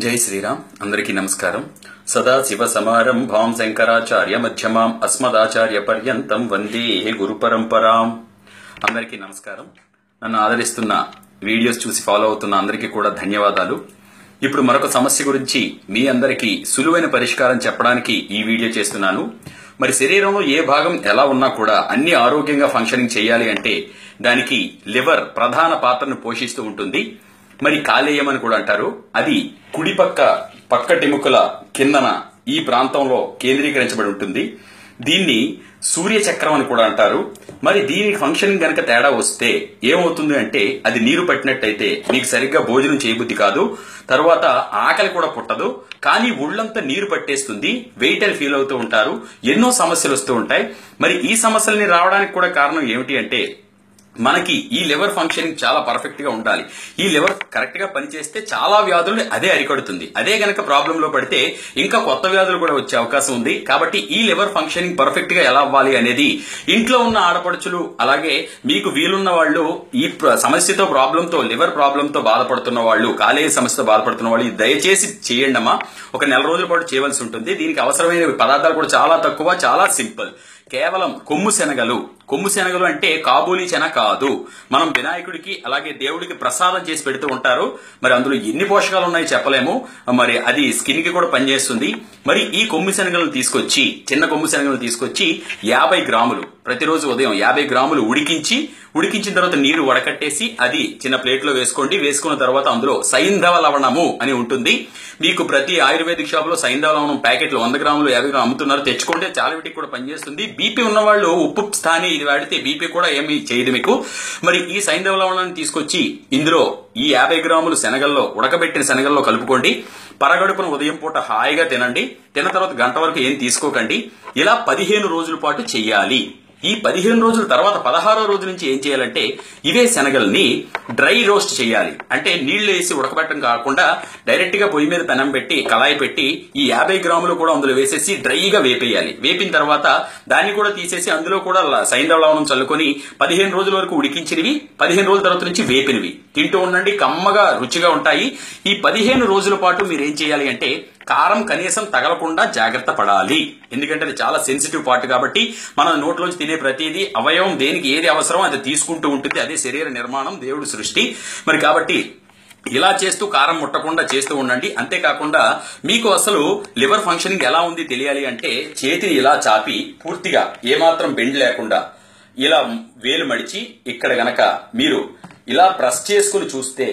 జై శ్రీరామ్. అందరికీ నమస్కారం. సదాశివ సమారంభాం శంకరాచార్య మధ్యమాం అస్మదాచార్య పర్యంతం వందే గురు పరంపరాం. అందరికీ నమస్కారం. నన్ను ఆదరిస్తున్న వీడియోస్ చూసి ఫాలో అవుతున్న అందరికీ కూడా ధన్యవాదాలు. ఇప్పుడు మరొక సమస్య గురించి మీ అందరికీ సులువైన పరిష్కారం చెప్పడానికి ఈ వీడియో చేస్తున్నాను. మరి శరీరంలో ఏ భాగం ఎలా ఉన్నా కూడా అన్ని ఆరోగ్యంగా ఫంక్షనింగ్ చేయాలి అంటే దానికి లివర్ ప్రధాన పాత్రను పోషిస్తూ ఉంటుంది. మరి కాలేయం అని కూడా అంటారు. అది కుడి పక్కటెముకల కిందన ఈ ప్రాంతంలో కేంద్రీకరించబడి ఉంటుంది. దీన్ని సూర్యచక్రం అని కూడా అంటారు. మరి దీనికి ఫంక్షనింగ్ గనక తేడా వస్తే ఏమవుతుంది అంటే అది నీరు పట్టినట్టయితే మీకు సరిగ్గా భోజనం చేయబుద్ధి కాదు, తర్వాత ఆకలి కూడా పుట్టదు, కానీ ఒళ్ళంతా నీరు పట్టేస్తుంది, వెయిట్ అని ఫీల్ అవుతూ ఉంటారు, ఎన్నో సమస్యలు వస్తూ ఉంటాయి. మరి ఈ సమస్యలని రావడానికి కూడా కారణం ఏమిటి అంటే మనకి ఈ లివర్ ఫంక్షనింగ్ చాలా పర్ఫెక్ట్ గా ఉండాలి. ఈ లివర్ కరెక్ట్ గా పనిచేస్తే చాలా వ్యాధులు అదే అరికడుతుంది. అదే గనక ప్రాబ్లం లో పడితే ఇంకా కొత్త వ్యాధులు కూడా వచ్చే అవకాశం ఉంది. కాబట్టి ఈ లివర్ ఫంక్షనింగ్ పర్ఫెక్ట్ గా ఎలా అవ్వాలి అనేది ఇంట్లో ఉన్న ఆడపడుచులు, అలాగే మీకు వీలున్న వాళ్ళు, ఈ సమస్యతో ప్రాబ్లంతో లివర్ ప్రాబ్లంతో బాధపడుతున్న వాళ్ళు, కాలేయ సమస్యతో బాధపడుతున్న వాళ్ళు దయచేసి చేయండి అమ్మా. ఒక నెల రోజుల పాటు చేయవలసి ఉంటుంది. దీనికి అవసరమైన పదార్థాలు కూడా చాలా తక్కువ, చాలా సింపుల్. కేవలం కొమ్ము శనగలు అంటే కాబూలీ శన కాదు. మనం వినాయకుడికి అలాగే దేవుడికి ప్రసాదం చేసి పెడుతూ ఉంటారు. మరి అందులో ఎన్ని పోషకాలు ఉన్నాయో చెప్పలేము. మరి అది స్కిన్ కి కూడా పనిచేస్తుంది. మరి ఈ కొమ్ము శనగలను తీసుకొచ్చి, చిన్న కొమ్ము శనగలను తీసుకొచ్చి 50 గ్రాములు ప్రతిరోజు ఉదయం 50 గ్రాములు ఉడికించిన తర్వాత నీరు వడకట్టేసి అది చిన్న ప్లేట్ లో వేసుకోండి. వేసుకున్న తర్వాత అందులో సైంధవ లవణము అని ఉంటుంది. మీకు ప్రతి ఆయుర్వేదిక్ షాప్ లో సైంధవ లవణం ప్యాకెట్లు 100 గ్రాములు 50 గ్రాములు అమ్ముతున్నారు. తెచ్చుకుంటే చాలా వీటికి కూడా పనిచేస్తుంది. బీపీ ఉన్న వాళ్ళు ఉప్పు స్థాని ఇది వాడితే బీపీ కూడా ఏమీ చేయదు మీకు. మరి ఈ సైంధవ లవణాన్ని తీసుకొచ్చి ఇందులో ఈ 50 గ్రాములు శనగల్లో, ఉడకబెట్టిన శనగల్లో కలుపుకోండి. పరగడుపున ఉదయం పూట హాయిగా తినండి. తిన్న తర్వాత గంట వరకు ఏం తీసుకోకండి. ఇలా 15 రోజుల పాటు చెయ్యాలి. ఈ 15 రోజుల తర్వాత 16వ రోజు నుంచి ఏం చేయాలంటే ఇవే శనగల్ని డ్రై రోస్ట్ చేయాలి. అంటే నీళ్లు వేసి ఉడకబెట్టడం కాకుండా డైరెక్ట్ గా పొయ్యి మీద పెనం పెట్టి కళాయి పెట్టి ఈ 50 గ్రాములు కూడా అందులో వేసేసి డ్రైగా వేపేయాలి. వేపిన తర్వాత దాన్ని కూడా తీసేసి అందులో కూడా సైంధవ లవణం చల్లుకొని 15 రోజుల వరకు ఉడికించినవి, 15 రోజుల తర్వాత నుంచి వేపినవి తింటూ ఉండండి. కమ్మగా రుచిగా ఉంటాయి. ఈ 15 రోజుల పాటు మీరు ఏం చేయాలి అంటే కారం కనీసం తగలకుండా జాగ్రత్త పడాలి. ఎందుకంటే అది చాలా సెన్సిటివ్ పార్ట్ కాబట్టి మన నోట్లోంచి తినే ప్రతిదీ అవయవం దేనికి ఏది అవసరం అది తీసుకుంటూ ఉంటుంది. అదే శరీర నిర్మాణం, దేవుడి సృష్టి. మరి కాబట్టి ఇలా చేస్తూ కారం ముట్టకుండా చేస్తూ ఉండండి. అంతేకాకుండా మీకు అసలు లివర్ ఫంక్షనింగ్ ఎలా ఉంది తెలియాలి అంటే చేతిని ఇలా చాపి పూర్తిగా ఏమాత్రం బెండ్ లేకుండా ఇలా వేలు మడిచి ఇక్కడ గనక మీరు ఇలా ప్రెస్ చేసుకుని చూస్తే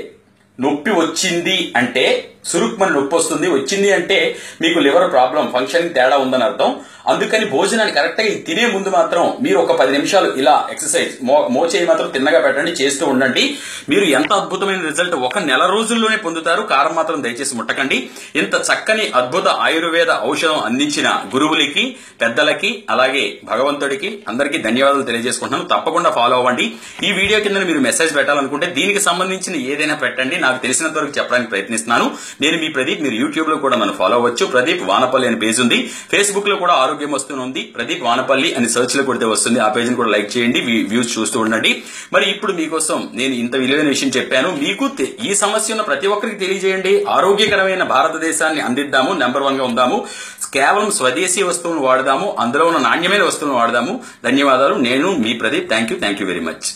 నొప్పి వచ్చింది అంటే సురుక్మని నొప్పి వస్తుంది. వచ్చింది అంటే మీకు లివర్ ప్రాబ్లం, ఫంక్షనింగ్ తేడా ఉందని అర్థం. అందుకని భోజనాన్ని కరెక్ట్ గా తినే ముందు మాత్రం మీరు ఒక 10 నిమిషాలు ఇలా ఎక్సర్సైజ్ మోచేయి మాత్రం తిన్నగా పెట్టండి, చేస్తూ ఉండండి. మీరు ఎంత అద్భుతమైన రిజల్ట్ ఒక నెల రోజుల్లోనే పొందుతారు. కారం మాత్రం దయచేసి ముట్టకండి. ఇంత చక్కని అద్భుత ఆయుర్వేద ఔషధం అందించిన గురువులకి, పెద్దలకి, అలాగే భగవంతుడికి అందరికీ ధన్యవాదాలు తెలియజేసుకుంటున్నాను. తప్పకుండా ఫాలో అవ్వండి. ఈ వీడియో కింద మీరు మెసేజ్ పెట్టాలనుకుంటే దీనికి సంబంధించిన ఏదైనా పెట్టండి. నాకు తెలిసినంత వరకు చెప్పడానికి ప్రయత్నిస్తున్నాను. నేను మీ ప్రదీప్. మీరు యూట్యూబ్ లో కూడా నన్ను ఫాలో అవ్వచ్చు. ప్రదీప్ వానపల్లి అని పేజ్ ఉంది. ఫేస్బుక్ లో కూడా ఆరోగ్యం వస్తుంది. ప్రదీప్ వానపల్లి అని సెర్చ్ లో కొడితే వస్తుంది. ఆ పేజ్ ని కూడా లైక్ చేయండి, వ్యూస్ చూస్తూ ఉండండి. మరి ఇప్పుడు మీకోసం నేను ఇంత విలువైన విషయం చెప్పాను. మీకు ఈ సమస్య ఉన్న ప్రతి ఒక్కరికి తెలియజేయండి. ఆరోగ్యకరమైన భారతదేశాన్ని అందిద్దాము, నెంబర్ 1 గా ఉందాము. కేవలం స్వదేశీ వస్తువులను వాడదాము, అందులో ఉన్న నాణ్యమైన వస్తువులను వాడదాము. ధన్యవాదాలు. నేను మీ Pradeep. Thank you very much.